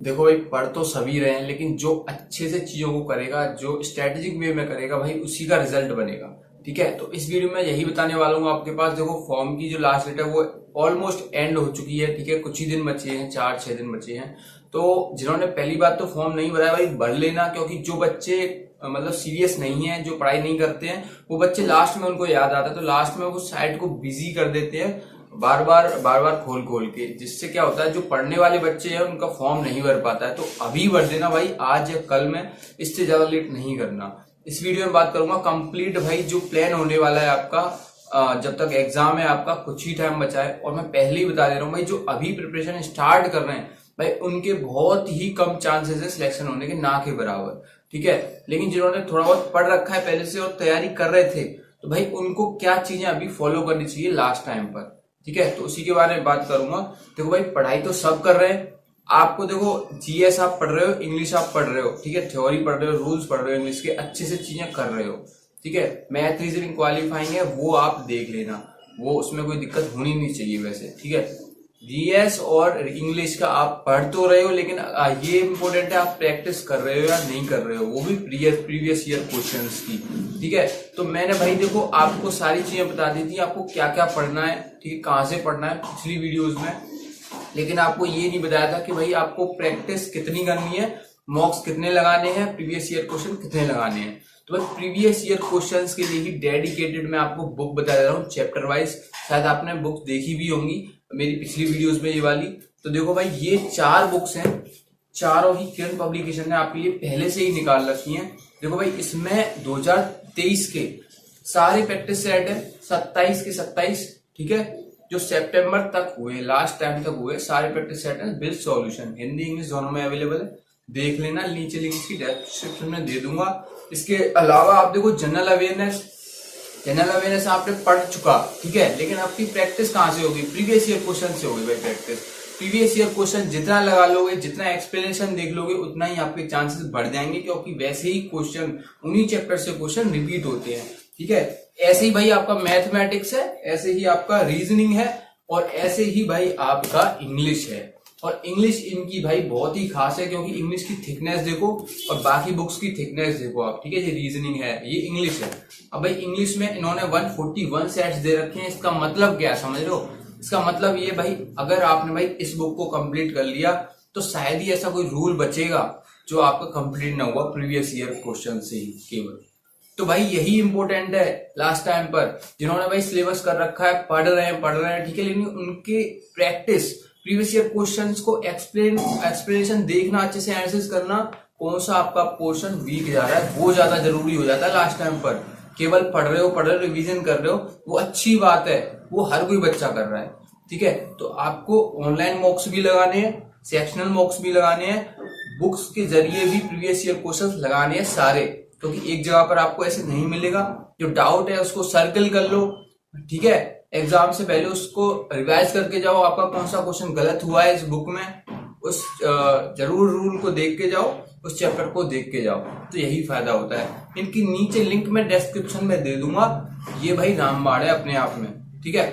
देखो भाई, पढ़ तो सभी रहे हैं, लेकिन जो अच्छे से चीजों को करेगा, जो स्ट्रेटेजिक वे में करेगा भाई, उसी का रिजल्ट बनेगा। ठीक है, तो इस वीडियो में यही बताने वाला हूँ आपके पास। देखो, फॉर्म की जो लास्ट डेट है वो ऑलमोस्ट एंड हो चुकी है। ठीक है, कुछ ही दिन बचे हैं, 4-6 दिन बचे हैं। तो जिन्होंने पहली बात तो फॉर्म नहीं भरा है भाई, भर लेना। क्योंकि जो बच्चे मतलब सीरियस नहीं है, जो पढ़ाई नहीं करते हैं, वो बच्चे लास्ट में उनको याद आता है तो लास्ट में वो साइट को बिजी कर देते हैं बार बार खोल खोल के। जिससे क्या होता है, जो पढ़ने वाले बच्चे हैं उनका फॉर्म नहीं भर पाता है। तो अभी भर देना भाई, आज या कल में, इससे ज्यादा लेट नहीं करना। इस वीडियो में बात करूंगा कंप्लीट भाई जो प्लान होने वाला है आपका, जब तक एग्जाम है आपका कुछ ही टाइम बचा है। और मैं पहले ही बता दे रहा हूँ भाई, जो अभी प्रिपरेशन स्टार्ट कर रहे हैं भाई, उनके बहुत ही कम चांसेस है सिलेक्शन होने के, ना के बराबर। ठीक है, लेकिन जिन्होंने थोड़ा बहुत पढ़ रखा है पहले से और तैयारी कर रहे थे, तो भाई उनको क्या चीजें अभी फॉलो करनी चाहिए लास्ट टाइम पर। ठीक है, तो उसी के बारे में बात करूंगा। देखो भाई, पढ़ाई तो सब कर रहे हैं। आपको देखो, जीएस आप पढ़ रहे हो, इंग्लिश आप पढ़ रहे हो, ठीक है, थ्योरी पढ़ रहे हो, रूल्स पढ़ रहे हो, इंग्लिश के अच्छे से चीजें कर रहे हो। ठीक है, मैथ रीजनिंग क्वालिफाइंग है, वो आप देख लेना, वो उसमें कोई दिक्कत होनी नहीं चाहिए वैसे। ठीक है, जीएस और इंग्लिश का आप पढ़ तो रहे हो, लेकिन ये इंपॉर्टेंट है आप प्रैक्टिस कर रहे हो या नहीं कर रहे हो, वो भी प्रीवियस ईयर क्वेश्चंस की। ठीक है, तो मैंने भाई देखो आपको सारी चीजें बता दी थी, आपको क्या क्या पढ़ना है, ठीक है, कहाँ से पढ़ना है पिछली वीडियोज में। लेकिन आपको ये नहीं बताया था कि भाई आपको प्रैक्टिस कितनी करनी है, मॉक्स कितने लगाने हैं, प्रीवियस ईयर क्वेश्चन कितने लगाने हैं। तो भाई प्रीवियस ईयर क्वेश्चंस के लिए ही डेडिकेटेड मैं आपको बुक बता रहा हूँ चैप्टर वाइज। शायद आपने बुक देखी भी होंगी मेरी पिछली वीडियोस में, ये वाली। तो देखो भाई, ये 4 बुक्स हैं, चारों ही किरण पब्लिकेशन ने आपके लिए पहले से ही निकाल रखी हैं। देखो भाई, इसमें 2023 के सारे प्रैक्टिस सेट है, 27 के 27। ठीक है, जो सितंबर तक हुए, लास्ट टाइम तक हुए, सारे प्रैक्टिस सेट है विद सॉल्यूशन, हिंदी इंग्लिश दोनों में अवेलेबल है। देख लेना, नीचे लिंक इसकी डिस्क्रिप्शन में दे दूंगा। इसके अलावा आप देखो, जनरल अवेयरनेस आपने पढ़ चुका, ठीक है, लेकिन आपकी प्रैक्टिस कहां से होगी, प्रीवियस ईयर क्वेश्चन से होगी भाई प्रैक्टिस। प्रीवियस ईयर क्वेश्चन जितना लगा लोगे, जितना एक्सप्लेनेशन देख लोगे, उतना ही आपके चांसेस बढ़ जाएंगे। क्योंकि वैसे ही क्वेश्चन, उन्हीं चैप्टर से क्वेश्चन रिपीट होते हैं। ठीक है, ऐसे ही भाई आपका मैथमेटिक्स है, ऐसे ही आपका रीजनिंग है, और ऐसे ही भाई आपका इंग्लिश है। और इंग्लिश इनकी भाई बहुत ही खास है, क्योंकि इंग्लिश की थिकनेस देखो और बाकी बुक्स की थिकनेस देखो आप। ठीक है, ये रीजनिंग है, ये इंग्लिश है। अब भाई इंग्लिश में इन्होंने 141 सेट्स दे रखे हैं। इसका मतलब क्या समझ लो, इसका मतलब ये भाई, अगर आपने भाई इस बुक को कंप्लीट कर लिया, तो शायद ही ऐसा कोई रूल बचेगा जो आपका कंप्लीट ना हुआ प्रीवियस ईयर क्वेश्चन से ही केवल। तो भाई यही इंपॉर्टेंट है लास्ट टाइम पर। जिन्होंने भाई सिलेबस कर रखा है, पढ़ रहे हैं, ठीक है, लेकिन उनके प्रैक्टिस, प्रीवियस ईयर क्वेश्चंस को एक्सप्लेनेशन देखना, अच्छे से एनालिसिस करना, कौन सा आपका पोर्शन वीक जा रहा है, वो ज्यादा जरूरी हो जाता है लास्ट टाइम पर। केवल पढ़ रहे हो, रिवीजन कर रहे हो, वो अच्छी बात है, वो हर कोई बच्चा कर रहा है। ठीक है, तो आपको ऑनलाइन मॉक्स भी लगाने हैं, सेक्शनल मॉक्स भी लगाने हैं, बुक्स के जरिए भी प्रीवियस ईयर क्वेश्चन लगाने हैं सारे। क्योंकि एक जगह पर आपको ऐसे नहीं मिलेगा। जो डाउट है उसको सर्कल कर लो, ठीक है, एग्जाम से पहले उसको रिवाइज करके जाओ, आपका कौन सा क्वेश्चन गलत हुआ है इस बुक में, उस जरूर रूल को देख के जाओ, उस चैप्टर को देख के जाओ, तो यही फायदा होता है। इनकी नीचे लिंक मैं डिस्क्रिप्शन में दे दूंगा, ये भाई रामबाण है अपने आप में। ठीक है,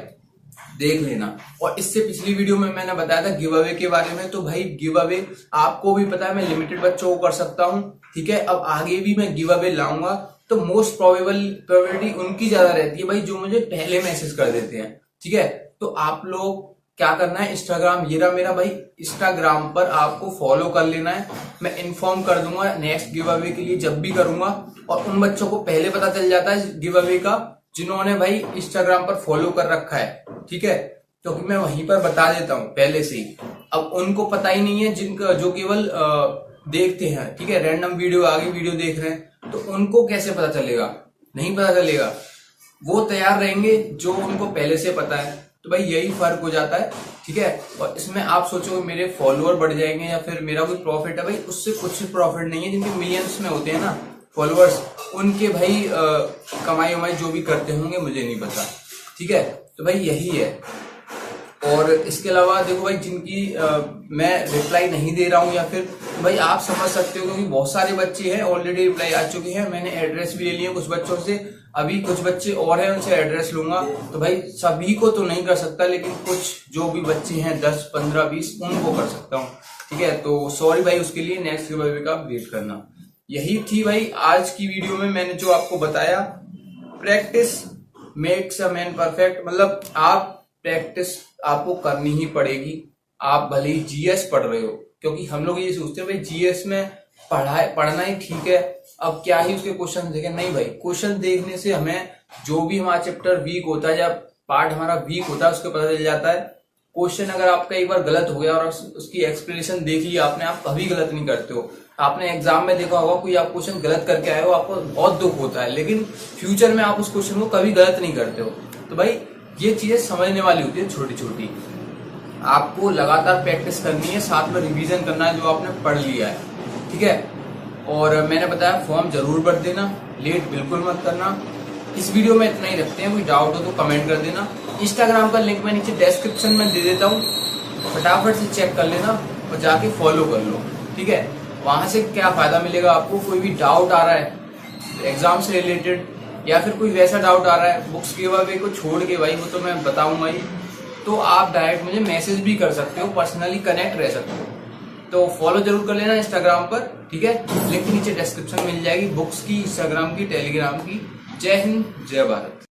देख लेना। और इससे पिछली वीडियो में मैंने बताया था गिव अवे के बारे में, तो भाई गिव अवे आपको भी पता है, मैं लिमिटेड बच्चों को कर सकता हूँ। ठीक है, अब आगे भी मैं गिव अवे लाऊंगा, तो मोस्ट प्रोबेबिलिटी उनकी ज्यादा रहती है भाई जो मुझे पहले मैसेज कर देते हैं। ठीक है, तो आप लोग क्या करना है, इंस्टाग्राम, ये रहा मेरा भाई, इंस्टाग्राम पर आपको फॉलो कर लेना है। मैं इन्फॉर्म कर दूंगा नेक्स्ट गिव अवे के लिए जब भी करूंगा, और उन बच्चों को पहले पता चल जाता है गिव अवे का जिन्होंने भाई इंस्टाग्राम पर फॉलो कर रखा है। ठीक है, क्योंकि मैं वहीं पर बता देता हूं पहले से ही। अब उनको पता ही नहीं है, जिनका जो केवल देखते हैं, ठीक है, रैंडम वीडियो, आगे वीडियो देख रहे हैं, तो उनको कैसे पता चलेगा, नहीं पता चलेगा। वो तैयार रहेंगे जो उनको पहले से पता है। तो भाई यही फर्क हो जाता है। ठीक है, और इसमें आप सोचो मेरे फॉलोअर बढ़ जाएंगे या फिर मेरा कोई प्रॉफिट है, भाई उससे कुछ प्रॉफिट नहीं है। जिनके मिलियंस में होते हैं ना फॉलोअर्स, उनके भाई कमाई वमाई जो भी करते होंगे मुझे नहीं पता। ठीक है, तो भाई यही है। और इसके अलावा देखो भाई जिनकी मैं रिप्लाई नहीं दे रहा हूँ या फिर भाई आप समझ सकते हो, क्योंकि बहुत सारे बच्चे हैं ऑलरेडी रिप्लाई आ चुके हैं, मैंने एड्रेस भी ले लिए कुछ बच्चों से, अभी कुछ बच्चे और हैं उनसे एड्रेस लूंगा। तो भाई सभी को तो नहीं कर सकता, लेकिन कुछ जो भी बच्चे हैं 10, 15, 20 उनको कर सकता हूँ, ठीक है। तो सॉरी भाई उसके लिए, नेक्स्ट गिव का वेट करना। यही थी भाई आज की वीडियो में मैंने जो आपको बताया, practice makes a man perfect, मतलब आप प्रैक्टिस आपको करनी ही पड़ेगी। आप भले ही जीएस पढ़ रहे हो, क्योंकि हम लोग ये सोचते हैं भाई जीएस में पढ़ना ही ठीक है, अब क्या ही उसके क्वेश्चन देखें। नहीं भाई, क्वेश्चन देखने से हमें जो भी हमारा चैप्टर वीक होता है या पार्ट हमारा वीक होता है उसके पता चल जाता है। क्वेश्चन अगर आपका एक बार गलत हो गया और उसकी एक्सप्लेनेशन देख लिया आपने, आप कभी गलत नहीं करते हो। आपने एग्जाम में देखा होगा कोई आप क्वेश्चन गलत करके आए हो, आपको बहुत दुख होता है, लेकिन फ्यूचर में आप उस क्वेश्चन को कभी गलत नहीं करते हो। तो भाई ये चीजें समझने वाली होती है छोटी छोटी, आपको लगातार प्रैक्टिस करनी है, साथ में रिवीजन करना है जो आपने पढ़ लिया है, ठीक है। और मैंने बताया फॉर्म जरूर भर देना, लेट बिल्कुल मत करना। इस वीडियो में इतना ही रखते हैं, कोई डाउट हो तो कमेंट कर देना। इंस्टाग्राम का लिंक मैं नीचे डिस्क्रिप्शन में दे देता हूँ, फटाफट से चेक कर लेना और जाके फॉलो कर लो, ठीक है। वहां से क्या फायदा मिलेगा आपको, कोई भी डाउट आ रहा है एग्जाम से रिलेटेड या फिर कोई वैसा डाउट आ रहा है बुक्स गिव अवे को छोड़ के, भाई वो तो मैं बताऊंगा ही, तो आप डायरेक्ट मुझे मैसेज भी कर सकते हो, पर्सनली कनेक्ट रह सकते हो। तो फॉलो जरूर कर लेना इंस्टाग्राम पर, ठीक है। लिंक नीचे डिस्क्रिप्शन मिल जाएगी, बुक्स की, इंस्टाग्राम की, टेलीग्राम की। जय हिंद, जय भारत।